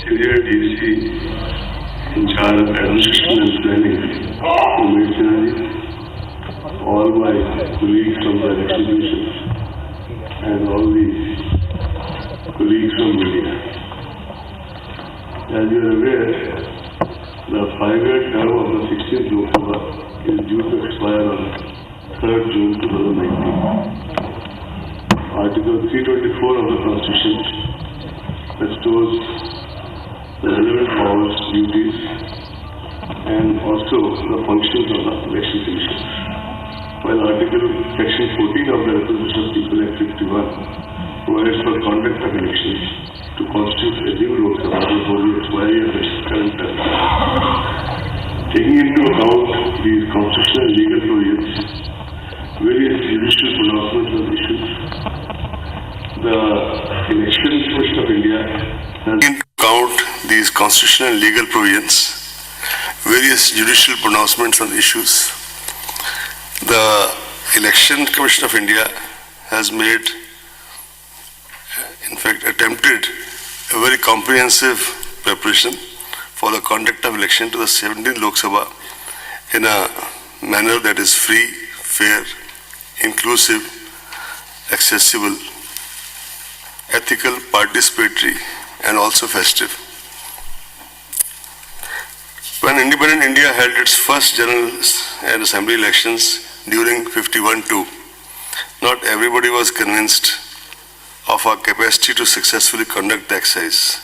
Senior DC in charge of administration and planning to Medicine, all my colleagues from the exhibition and all the colleagues from media. As you are aware, the 5-year term of the 16th Loksabha is due to expire on 3rd June 2019. Article 324 of the Constitution restores the relevant powers, duties, and also the functions of the election commission. While Section 14 of the Representation of People Act 51 provides for conduct of elections to constitute a new Lok Sabha before the expiry of its current term. Taking into account these constitutional and legal provisions, various judicial pronouncements on issues, the Election Commission of India has count these constitutional and legal provisions, various judicial pronouncements on issues. The Election Commission of India has made, in fact, attempted a very comprehensive preparation for the conduct of election to the 17th Lok Sabha in a manner that is free, fair, inclusive, accessible, ethical, participatory, and also festive. When independent India held its first general and assembly elections during 51-2, not everybody was convinced of our capacity to successfully conduct the exercise.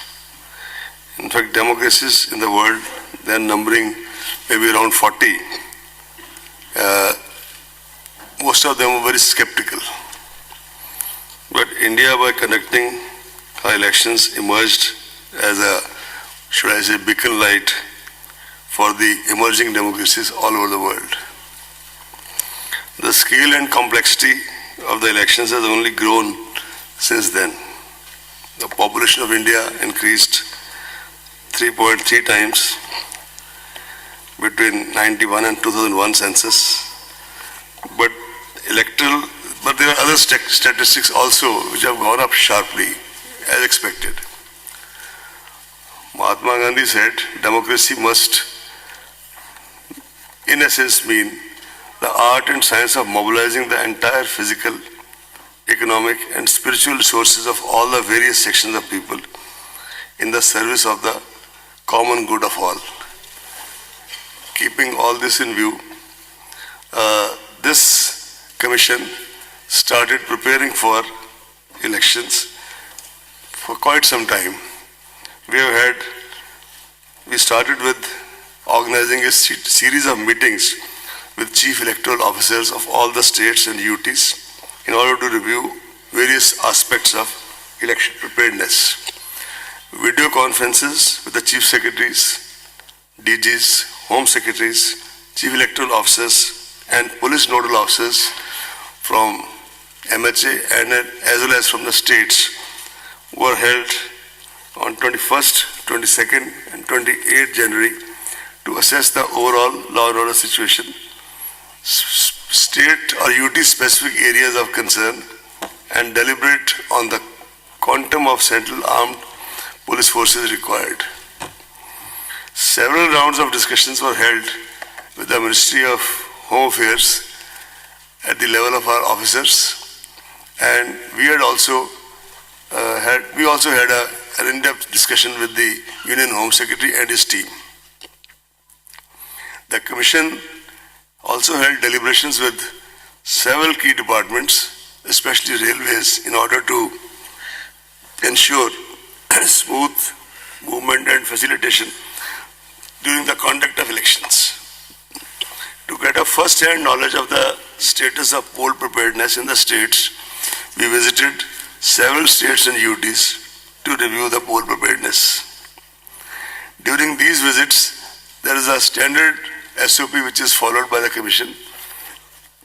In fact, democracies in the world, then numbering maybe around 40, most of them were very skeptical. But India, by conducting our elections, emerged as a, should I say, beacon light for the emerging democracies all over the world. The scale and complexity of the elections has only grown since then. The population of India increased 3.3 times between 91 and 2001 census. But there are other statistics also which have gone up sharply, as expected. Mahatma Gandhi said, democracy must, in essence, mean the art and science of mobilizing the entire physical, economic, and spiritual resources of all the various sections of people in the service of the common good of all. Keeping all this in view, this commission started preparing for elections for quite some time. We started with organizing a series of meetings with chief electoral officers of all the states and UTs in order to review various aspects of election preparedness. Video conferences with the chief secretaries, DGs, home secretaries, chief electoral officers, and police nodal officers from MHA and as well as from the states were held on 21st, 22nd, and 28th January to assess the overall law and order situation, state or UT specific areas of concern, and deliberate on the quantum of central armed police forces required. Several rounds of discussions were held with the Ministry of Home Affairs at the level of our officers, and we also had an in-depth discussion with the Union Home Secretary and his team. The Commission also held deliberations with several key departments, especially railways, in order to ensure smooth movement and facilitation during the conduct of elections. To get a first-hand knowledge of the status of poll preparedness in the states, we visited several states and UTs to review the poll preparedness. During these visits, there is a standard SOP which is followed by the Commission,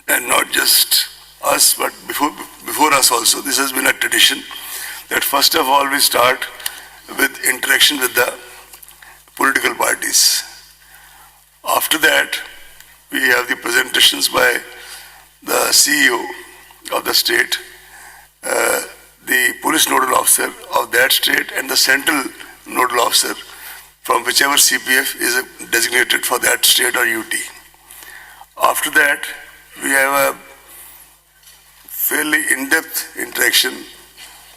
and not just us, but before us also. This has been a tradition that first of all we start with interaction with the political parties. After that, we have the presentations by the CEO of the state, the police nodal officer of that state and the central nodal officer from whichever CPF is designated for that state or UT. After that, we have a fairly in-depth interaction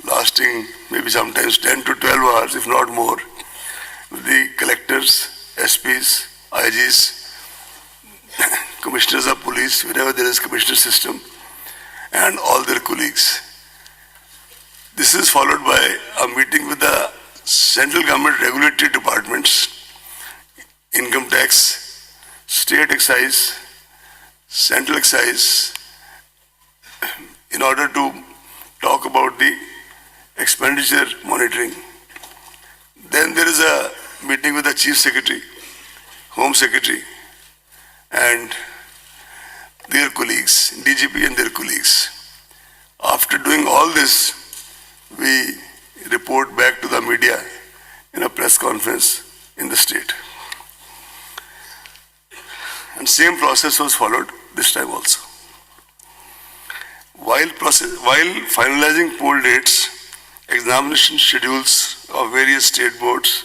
lasting maybe sometimes 10 to 12 hours, if not more, with the collectors, SPs, IGs, commissioners of police, wherever there is commissioner system, and all their colleagues. This is followed by a meeting with the central government regulatory departments, income tax, state excise, central excise, in order to talk about the expenditure monitoring. Then there is a meeting with the Chief Secretary, Home Secretary, and their colleagues, DGP and their colleagues. After doing all this, we report back to the media in a press conference in the state. And same process was followed this time also. While finalizing poll dates, examination schedules of various state boards,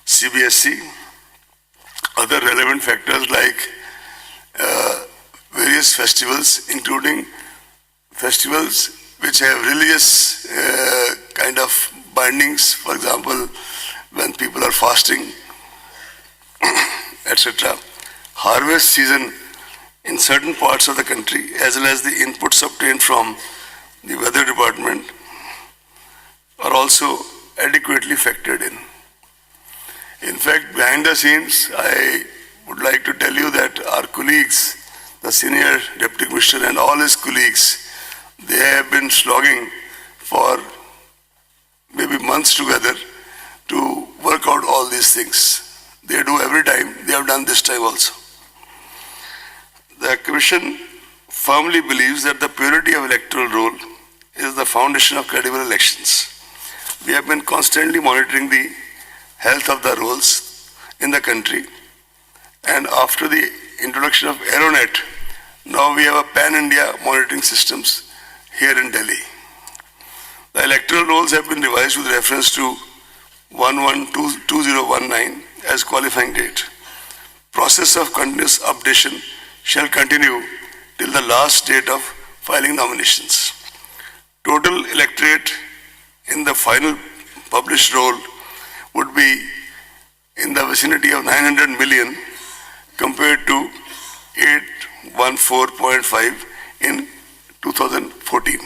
CBSE, other relevant factors like various festivals, including festivals which have religious kind of bindings, for example, when people are fasting, etc. Harvest season in certain parts of the country, as well as the inputs obtained from the weather department, are also adequately factored in. In fact, behind the scenes, I would like to tell you that our colleagues, the senior deputy commissioner and all his colleagues, they have been slogging for maybe months together to work out all these things. They do every time, they have done this time also. The Commission firmly believes that the purity of electoral roll is the foundation of credible elections. We have been constantly monitoring the health of the rolls in the country, and after the introduction of Aeronet, now we have a pan-India monitoring systems here in Delhi. The electoral rolls have been revised with reference to 11/2019 as qualifying date. Process of continuous updation shall continue till the last date of filing nominations. Total electorate in the final published roll would be in the vicinity of 900 million compared to 814.5 in 2014.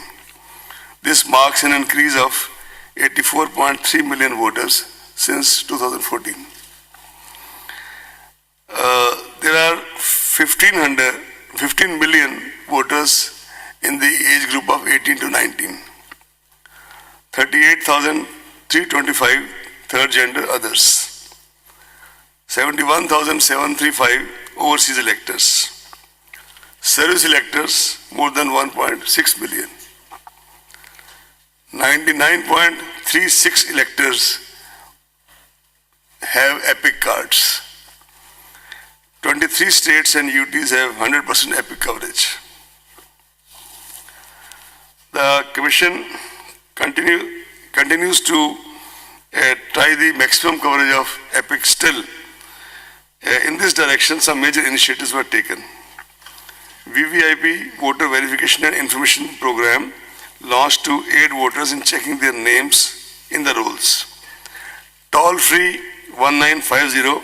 This marks an increase of 84.3 million voters since 2014. There are 15 million voters in the age group of 18 to 19. 38,325 third gender others. 71,735 overseas electors. Service electors more than 1.6 million. 99.36 electors have EPIC cards. 23 states and UTs have 100% EPIC coverage. The Commission continues to try the maximum coverage of EPIC still. In this direction, some major initiatives were taken. VVIP, Voter Verification and Information Program, launched to aid voters in checking their names in the rolls. Toll-free 1950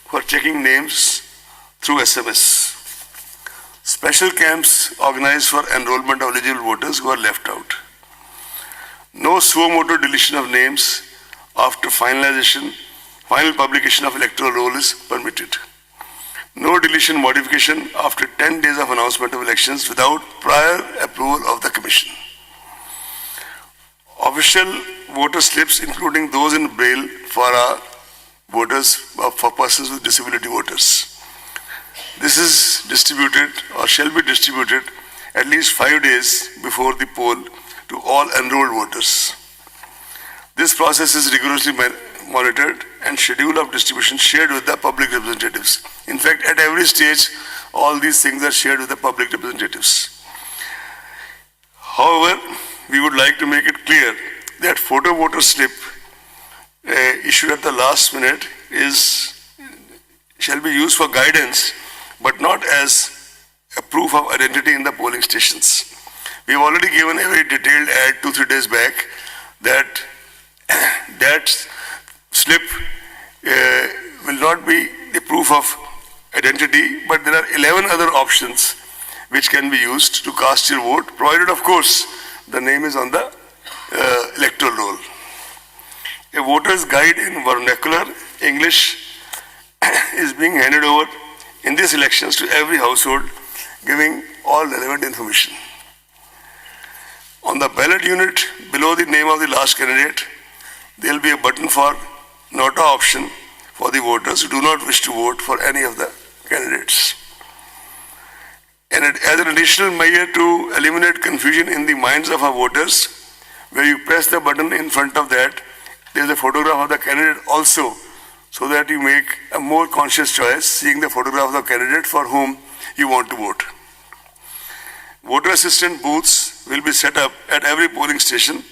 for checking names through SMS. Special camps organized for enrollment of eligible voters who are left out. No suo motu deletion of names after final publication of electoral roll is permitted. No deletion modification after 10 days of announcement of elections without prior approval of the Commission. Official voter slips, including those in Braille for voters, for persons with disability voters. This is distributed or shall be distributed at least 5 days before the poll to all enrolled voters. This process is rigorously monitored and schedule of distribution shared with the public representatives. In fact, at every stage, all these things are shared with the public representatives. However, we would like to make it clear that photo voter slip issued at the last minute shall be used for guidance, but not as a proof of identity in the polling stations. We have already given a very detailed ad 2-3 days back that that slip will not be the proof of identity, but there are 11 other options which can be used to cast your vote, provided of course the name is on the electoral roll. A voter's guide in vernacular English is being handed over in these elections to every household, giving all relevant information. On the ballot unit below the name of the last candidate, there will be a button for nota option for the voters who do not wish to vote for any of the candidates. And as an additional measure to eliminate confusion in the minds of our voters, where you press the button in front of that, there is a photograph of the candidate also, so that you make a more conscious choice, seeing the photograph of the candidate for whom you want to vote. Voter assistant booths will be set up at every polling station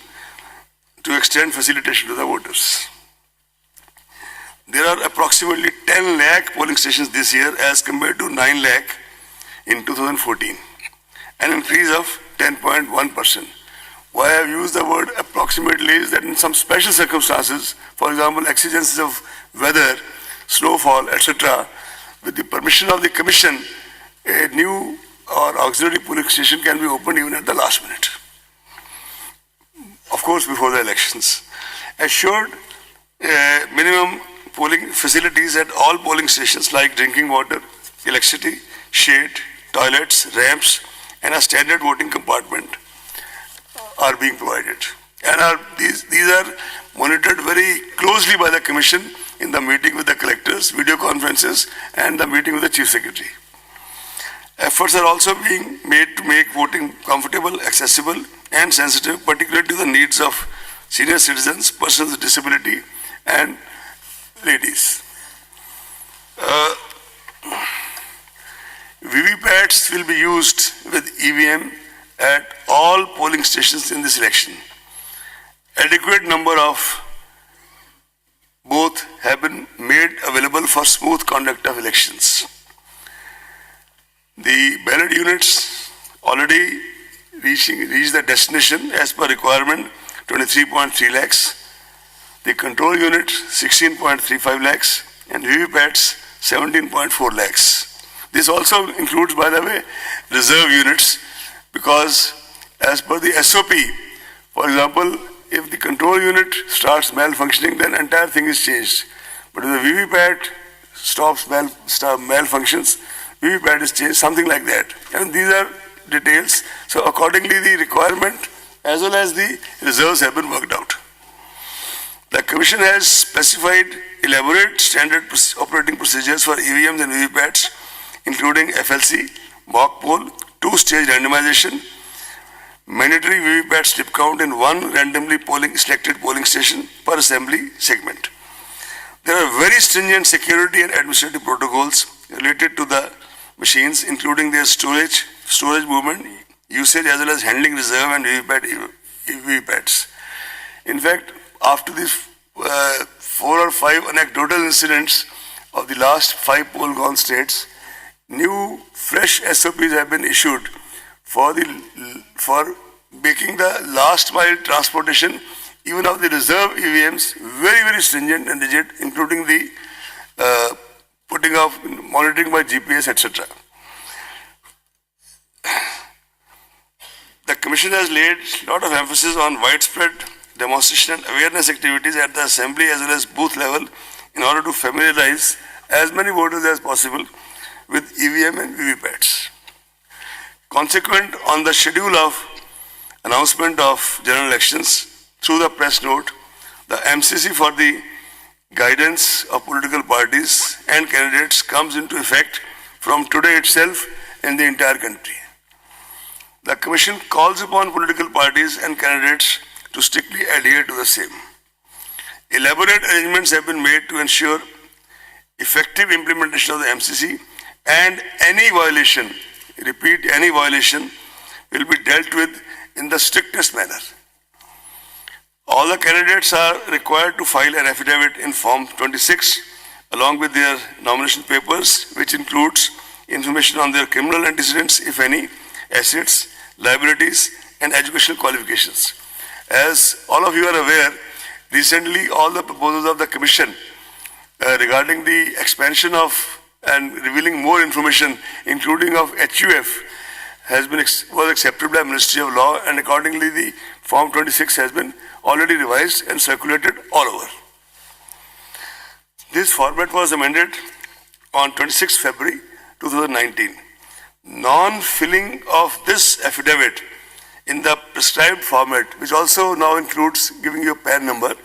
to extend facilitation to the voters. There are approximately 10 lakh polling stations this year as compared to 9 lakh in 2014, an increase of 10.1%. Why I have used the word approximately is that in some special circumstances, for example, exigencies of weather, snowfall, etc., with the permission of the Commission, a new or auxiliary polling station can be opened even at the last minute. Of course, before the elections. Assured minimum polling facilities at all polling stations like drinking water, electricity, shade, toilets, ramps, and a standard voting compartment are being provided. And these are monitored very closely by the Commission in the meeting with the collectors, video conferences, and the meeting with the Chief Secretary. Efforts are also being made to make voting comfortable, accessible, and sensitive, particularly to the needs of senior citizens, persons with disability, and ladies. VVPATs will be used with EVM at all polling stations in this election. Adequate number of both have been made available for smooth conduct of elections. The ballot units already reached the destination as per requirement, 23.3 lakhs. The control unit, 16.35 lakhs, and VVPATs, 17.4 lakhs. This also includes, by the way, reserve units, because as per the SOP, for example, if the control unit starts malfunctioning, then entire thing is changed. But if the VVPAT stops malfunctions, VVPAT is changed, something like that. And these are details. So accordingly, the requirement as well as the reserves have been worked out. The Commission has specified elaborate standard operating procedures for EVMs and VVPATs, including FLC, mock poll, two-stage randomization, mandatory VVPAT slip count in one randomly selected polling station per assembly segment. There are very stringent security and administrative protocols related to the machines, including their storage movement, usage, as well as handling reserve and VVPATs. In fact, after these 4 or 5 anecdotal incidents of the last 5 poll-gone states, new fresh SOPs have been issued for making the last mile transportation even of the reserve EVMs very, very stringent and rigid, including the putting of monitoring by GPS, etc. The Commission has laid a lot of emphasis on widespread demonstration and awareness activities at the assembly as well as booth level in order to familiarize as many voters as possible with EVM and VVPATs. Consequent on the schedule of announcement of general elections through the press note, the MCC for the guidance of political parties and candidates comes into effect from today itself in the entire country. The Commission calls upon political parties and candidates to strictly adhere to the same. Elaborate arrangements have been made to ensure effective implementation of the MCC, and any violation, repeat, any violation will be dealt with in the strictest manner. All the candidates are required to file an affidavit in Form 26 along with their nomination papers, which includes information on their criminal antecedents, if any, assets, liabilities, and educational qualifications. As all of you are aware, recently all the proposals of the Commission regarding the expansion of and revealing more information, including of HUF, was accepted by Ministry of Law, and accordingly the Form 26 has been already revised and circulated all over. This format was amended on 26 February 2019. Non-filling of this affidavit in the prescribed format, which also now includes giving you a PAN number,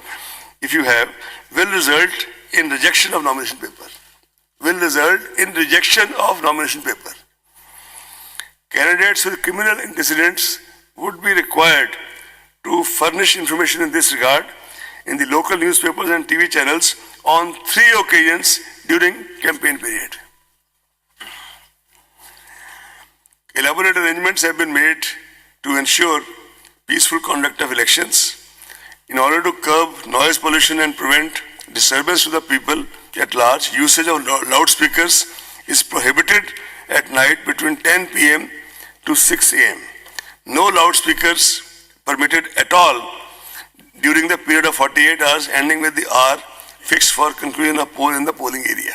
if you have, will result in rejection of nomination paper. Will result in rejection of nomination paper. Candidates with criminal antecedents would be required to furnish information in this regard in the local newspapers and TV channels on 3 occasions during campaign period. Elaborate arrangements have been made to ensure peaceful conduct of elections. In order to curb noise pollution and prevent disturbance to the people at large, usage of loudspeakers is prohibited at night between 10 p.m. to 6 a.m. No loudspeakers permitted at all during the period of 48 hours ending with the hour fixed for conclusion of poll in the polling area.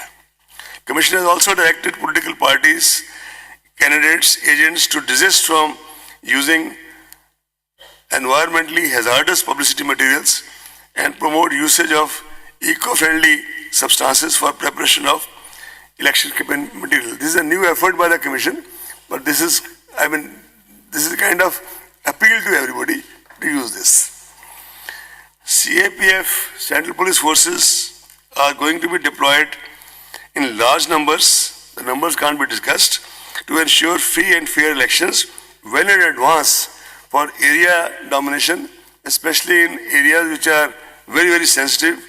Commission has also directed political parties, candidates, agents to desist from using environmentally hazardous publicity materials and promote usage of eco-friendly substances for preparation of election campaign material. This is a new effort by the Commission, but this is kind of appeal to everybody to use this. CRPF, Central Police Forces, are going to be deployed in large numbers, the numbers can't be discussed, to ensure free and fair elections well in advance for area domination, especially in areas which are very, very sensitive,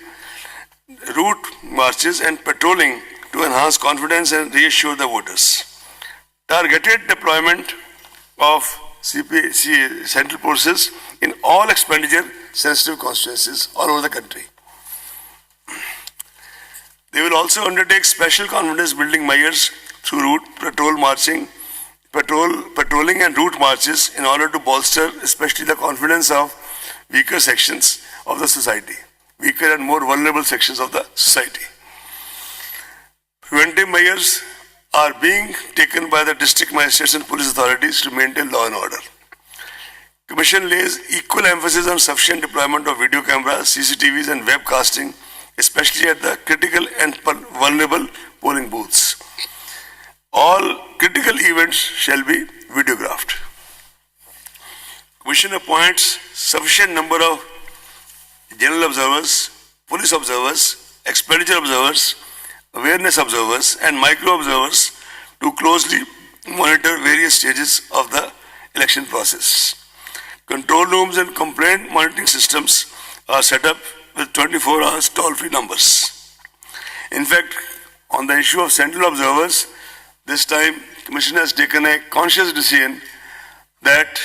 route marches and patrolling to enhance confidence and reassure the voters. Targeted deployment of Central Forces in all expenditure sensitive constituencies all over the country. They will also undertake special confidence building measures through route patrolling and route marches in order to bolster especially the confidence of weaker sections of the society, weaker and more vulnerable sections of the society. Preventive measures are being taken by the district magistrates and police authorities to maintain law and order. Commission lays equal emphasis on sufficient deployment of video cameras, CCTVs and webcasting, especially at the critical and vulnerable polling booths. All critical events shall be videographed. Commission appoints sufficient number of general observers, police observers, expenditure observers, awareness observers and micro observers to closely monitor various stages of the election process. Control rooms and complaint monitoring systems are set up with 24 hours toll-free numbers. In fact, on the issue of central observers, this time Commission has taken a conscious decision that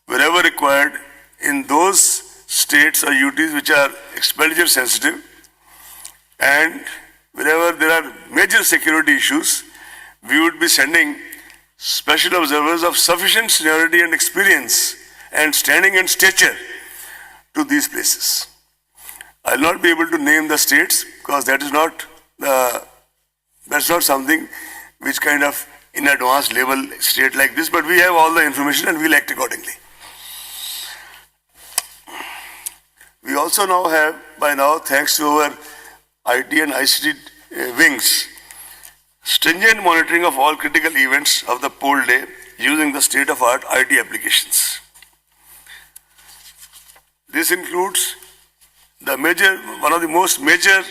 wherever required in those states or UTs which are expenditure sensitive and wherever there are major security issues, we would be sending special observers of sufficient seniority and experience and standing and stature to these places. I will not be able to name the states because that's not something which kind of in advanced level state like this, but we have all the information and we'll act accordingly. We also now have, by now, thanks to our IT and ICT wings, stringent monitoring of all critical events of the poll day using the state-of-art IT applications. This includes one of the most major,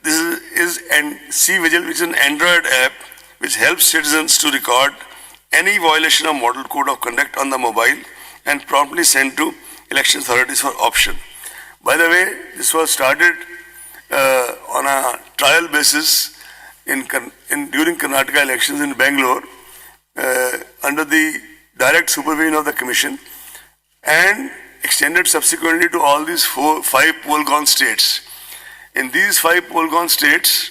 this is C-Vigil, which is an Android app which helps citizens to record any violation of model code of conduct on the mobile and promptly send to election authorities for option. By the way, this was started on a trial basis during Karnataka elections in Bangalore under the direct supervision of the Commission and extended subsequently to all these five poll-gone states. In these five poll-gone states,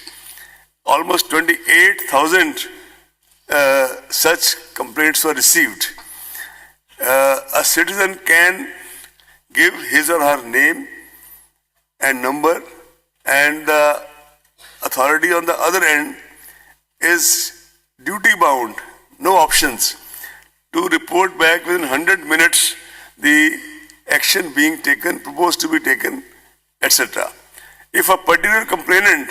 almost 28,000 such complaints were received. A citizen can give his or her name and number, and the authority on the other end is duty-bound, no options, to report back within 100 minutes the action being taken, proposed to be taken, etc. If a particular complainant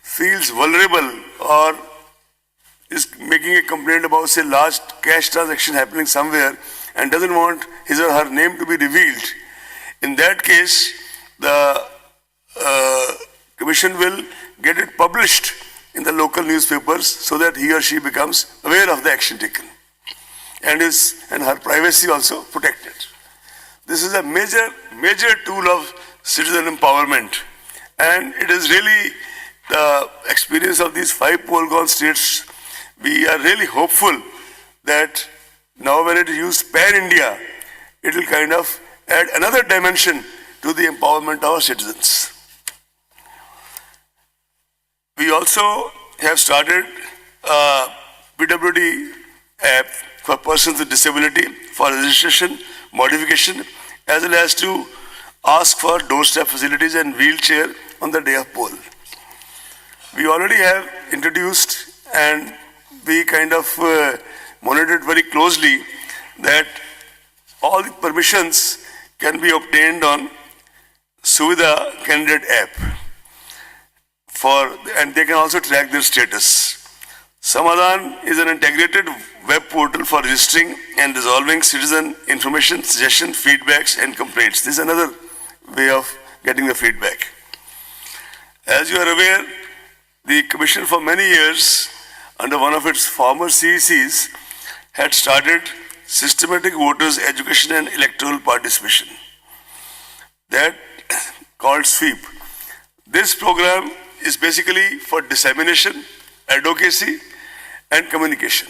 feels vulnerable or is making a complaint about, say, large cash transaction happening somewhere and doesn't want his or her name to be revealed, in that case, the Commission will get it published in the local newspapers so that he or she becomes aware of the action taken and her privacy also protected. This is a major tool of citizen empowerment, and it is really the experience of these five poll-gone states. We are really hopeful that now when it is used pan-India, it will kind of add another dimension to the empowerment of our citizens. We also have started a PWD app for persons with disability for registration, modification, as well as to ask for doorstep facilities and wheelchair on the day of poll. We already have introduced, and we kind of monitored very closely, that all the permissions can be obtained on Suvidha candidate app, and they can also track their status. Samadhan is an integrated web portal for registering and resolving citizen information, suggestions, feedbacks and complaints. This is another way of getting the feedback. As you are aware, the Commission for many years, under one of its former CECs, had started systematic voters education and electoral participation, that called SWEEP. This program is basically for dissemination, advocacy and communication.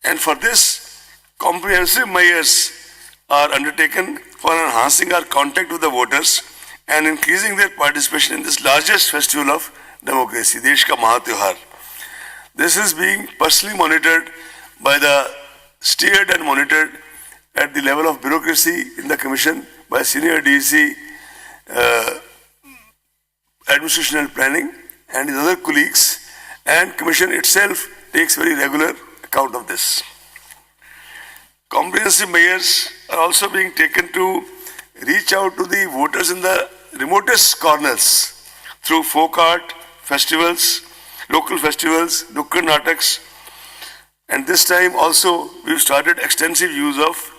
And for this, comprehensive measures are undertaken for enhancing our contact with the voters and increasing their participation in this largest festival of democracy, Desh ka Mahatyohar. This is being personally monitored by steered and monitored at the level of bureaucracy in the Commission by Senior DEC, Administration and Planning and his other colleagues, and Commission itself takes very regular account of this. Comprehensive measures are also being taken to reach out to the voters in the remotest corners through folk art, festivals, local festivals, Nukkad Nataks, and this time also we've started extensive use of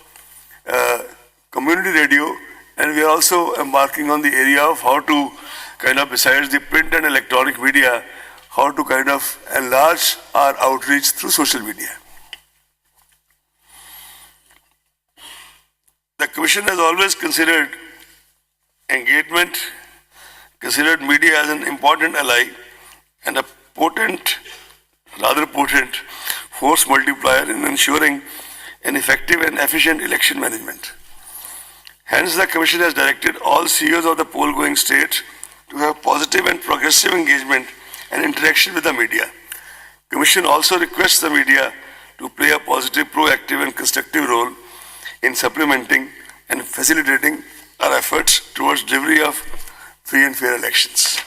community radio, and we are also embarking on the area of how to kind of, besides the print and electronic media, how to kind of enlarge our outreach through social media. The Commission has always considered engagement, considered media as an important ally and a rather potent force multiplier in ensuring an effective and efficient election management. Hence, the Commission has directed all CEOs of the poll-going states to have positive and progressive engagement and interaction with the media. Commission also requests the media to play a positive, proactive and constructive role in supplementing and facilitating our efforts towards delivery of free and fair elections.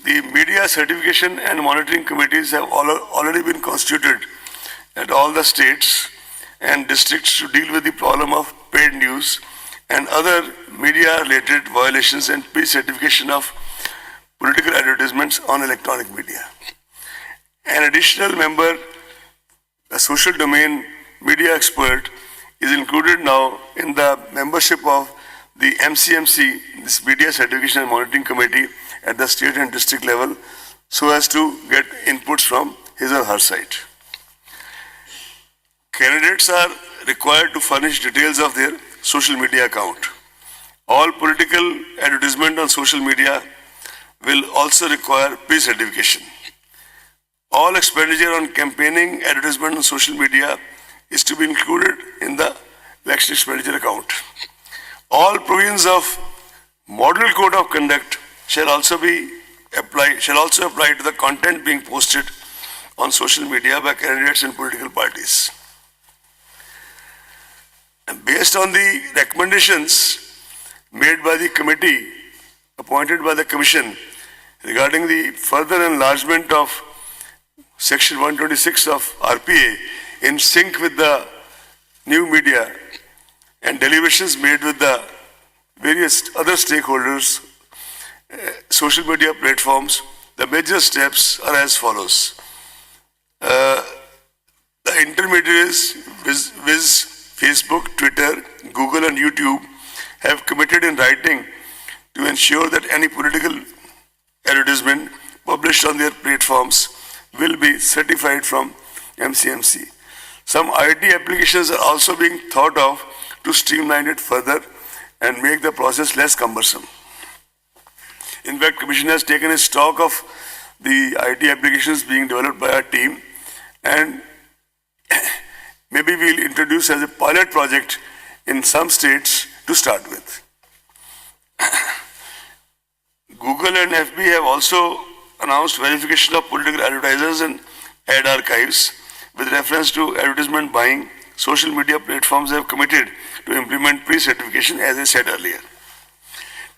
The media certification and monitoring committees have already been constituted at all the states and districts to deal with the problem of paid news and other media-related violations and pre-certification of political advertisements on electronic media. An additional member, a social domain media expert, is included now in the membership of the MCMC, this Media Certification and Monitoring Committee at the state and district level, so as to get inputs from his or her side. Candidates are required to furnish details of their social media account. All political advertisement on social media will also require pre-certification. all expenditure on campaigning, advertisement and social media is to be included in the election expenditure account. All provisions of Model Code of Conduct shall also apply to the content being posted on social media by candidates and political parties. And based on the recommendations made by the committee appointed by the Commission regarding the further enlargement of Section 126 of RPA in sync with the new media and deliberations made with the various other stakeholders, social media platforms, the major steps are as follows. The intermediaries, viz. Facebook, Twitter, Google and YouTube have committed in writing to ensure that any political advertisement published on their platforms will be certified from MCMC. Some IT applications are also being thought of to streamline it further and make the process less cumbersome. In fact, Commission has taken a stock of the IT applications being developed by our team, and maybe we'll introduce as a pilot project in some states to start with. Google and FB have also announced verification of political advertisers and ad archives with reference to advertisement buying. Social media platforms have committed to implement pre-certification, as I said earlier.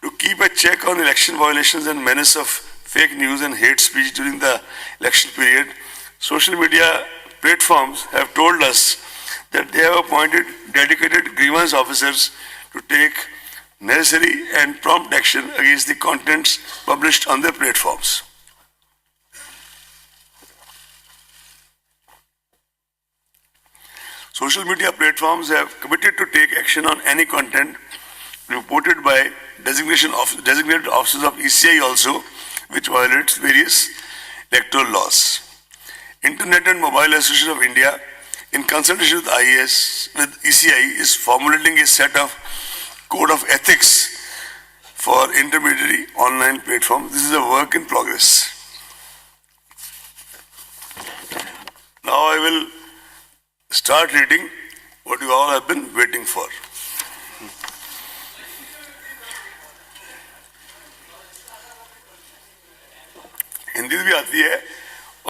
To keep a check on election violations and menace of fake news and hate speech during the election period, social media platforms have told us that they have appointed dedicated grievance officers to take necessary and prompt action against the contents published on their platforms. Social media platforms have committed to take action on any content reported by designated officers of ECI also, which violates various electoral laws. Internet and Mobile Association of India, in consultation with ECI, is formulating a set of code of ethics for intermediary online platforms. This is a work in progress. Now I will start reading what you all have been waiting for. Hindi भी आती है